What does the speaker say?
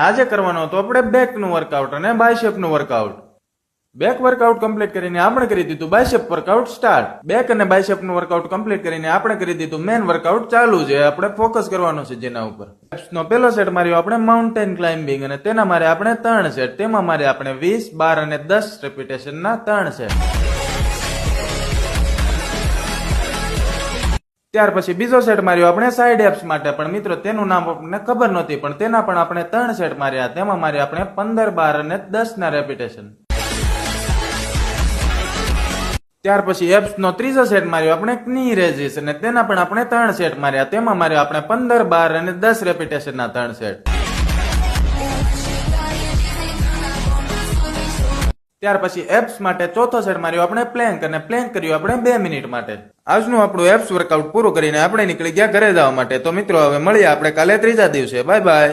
આજે કરવાનો હતો આપણે બેકનું વર્કઆઉટ અને બાયસેપનું વર્કઆઉટ. બેક વર્કઆઉટ કમ્પ્લીટ કરીને આપણે કરી દીધું બાયસેપ વર્કઆઉટ સ્ટાર્ટ. બેક અને બાયસેપનું વર્કઆઉટ કમ્પ્લીટ કરીને આપણે કરી દીધું મેન વર્કઆઉટ ચાલુ છે. આપણે ફોકસ કરવાનો છે જેના ઉપર. નો પહેલો સેટ માર્યો આપણે માઉન્ટેન ક્લાઇમ્બિંગ અને તેના મારે આપણે 3 સેટ. તેમાં મારે આપણે 20, 12 અને 10 રેપિટેશનના 3 સેટ. ત્યાર પછી બીજો સેટ માર્યો આપણે સાઈડ એપ્સ માટે, પણ મિત્રો તેનું નામ આપણને ખબર નહોતી, પણ તેના પણ આપણે 3 સેટ માર્યા. તેમાં મારે આપણે 15, 12 અને 10 ના રેપિટેશન. ત્યાર પછી એપ્સ નો ત્રીજો સેટ માર્યો આપણે ક્ની રેઝિસ અને તેના પણ આપણે 3 સેટ માર્યા. તેમાં માર્યો આપણે 15, 12 અને 10 રેપિટેશન ના 3 સેટ. ત્યાર પછી એપ્સ માટે ચોથો સેટ માર્યો આપણે પ્લેન્ક અને પ્લેન્ક કર્યું આપણે 2 મિનિટ માટે. આજનું આપણું એપ્સ વર્કઆઉટ પૂરું કરીને આપણે નીકળી ગયા ઘરે જવા માટે. તો મિત્રો હવે મળીએ આપણે કાલે ત્રીજા દિવસે. Bye bye.